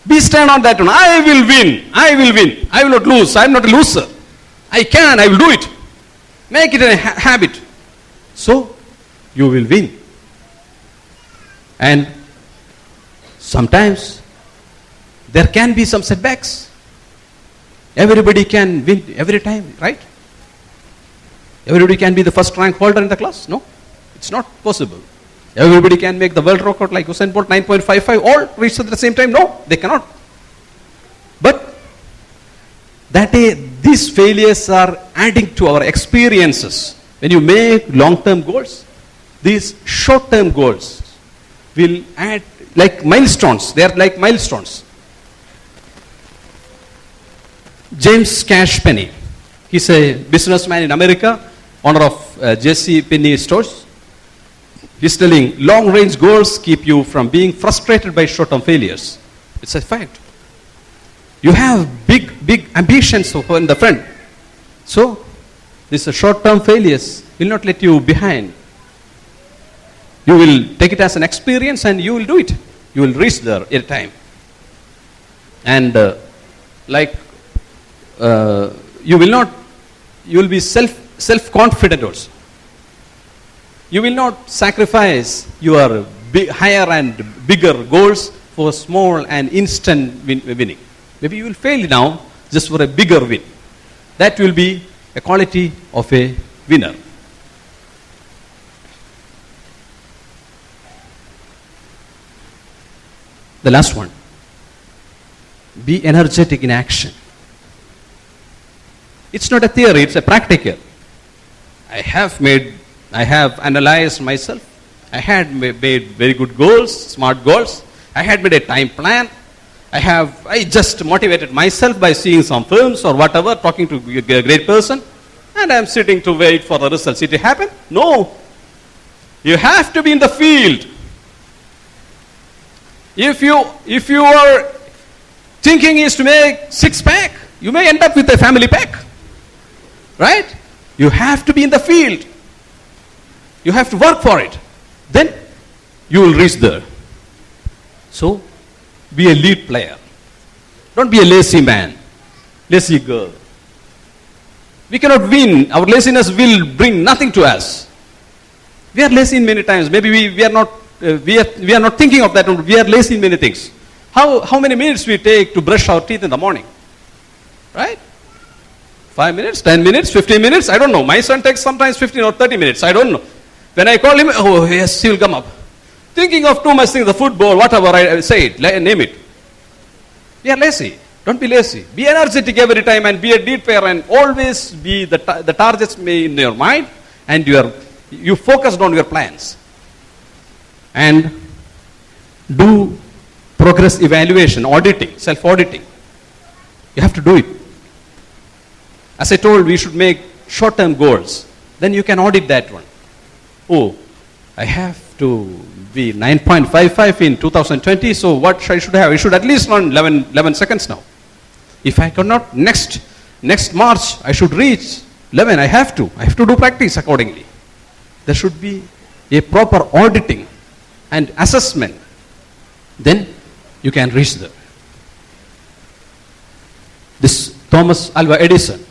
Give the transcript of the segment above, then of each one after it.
Be stand on that one. I will win. I will win. I will not lose. I am not a loser. I can. I will do it. Make it a habit. So, you will win. And sometimes there can be some setbacks. Everybody can win every time, right? Everybody can be the first rank holder in the class. No, it's not possible. Everybody can make the world record like Usain Bolt 9.55, all reach at the same time. No, they cannot. But these failures are adding to our experiences. When you make long-term goals, these short-term goals will add like milestones. They are like milestones. James Cash Penney, he's a businessman in America, owner of J.C. Penney stores. He's telling long-range goals keep you from being frustrated by short-term failures. It's a fact. You have big ambitions in the front. So, these short-term failures will not let you behind. You will take it as an experience and you will do it. You will reach there in time. And you will be self-confident also. You will not sacrifice your higher and bigger goals for small and instant winning. Maybe you will fail now just for a bigger win. That will be a quality of a winner. The last one. Be energetic in action. It's not a theory, it's a practical. I have analyzed myself. I had made very good goals, smart goals. I had made a time plan. I just motivated myself by seeing some films or whatever, talking to a great person, and I'm sitting to wait for the results. Did it happen? No. You have to be in the field. If your thinking is to make six-pack, you may end up with a family pack. Right? You have to be in the field. You have to work for it. Then you will reach there. So, be a lead player. Don't be a lazy man, lazy girl. We cannot win. Our laziness will bring nothing to us. We are lazy in many times. Maybe we are not thinking of that. We are lazy in many things. How many minutes we take to brush our teeth in the morning? Right? 5 minutes, 10 minutes, 15 minutes, I don't know. My son takes sometimes 15 or 30 minutes, I don't know. When I call him, oh yes, he'll come up. Thinking of too much things, the football, whatever I say it, name it. We are lazy. Don't be lazy. Be energetic every time and be a lead player and always be the targets in your mind and you focused on your plans. And do progress evaluation, auditing, self-auditing. You have to do it. As I told, we should make short-term goals. Then you can audit that one. Oh, I have to be 9.55 in 2020, so what I should have? I should at least run 11 seconds now. If I cannot, next March, I should reach 11. I have to do practice accordingly. There should be a proper auditing and assessment. Then you can reach there. This Thomas Alva Edison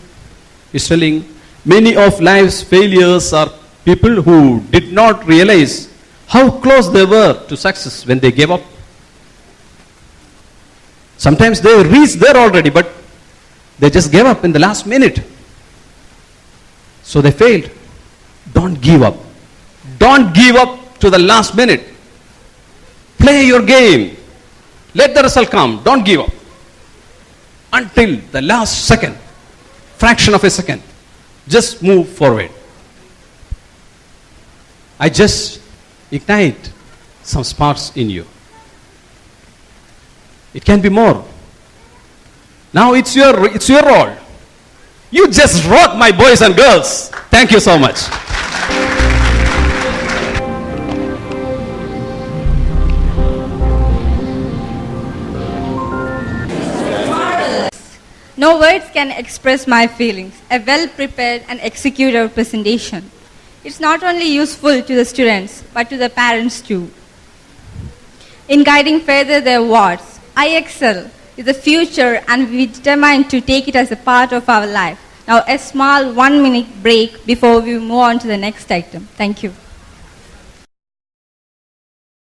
is telling many of life's failures are people who did not realize how close they were to success when they gave up. Sometimes they reached there already, but they just gave up in the last minute. So they failed. Don't give up. Don't give up to the last minute. Play your game. Let the result come. Don't give up. Until the last second, fraction of a second. Just move forward. I just ignite some sparks in you. It can be more. Now it's your role. You just rock, my boys and girls. Thank you so much. No words can express my feelings. A well-prepared and executed presentation. It's not only useful to the students, but to the parents too. In guiding further their wards, I excel is the future and we determined to take it as a part of our life. Now a small 1-minute break before we move on to the next item. Thank you.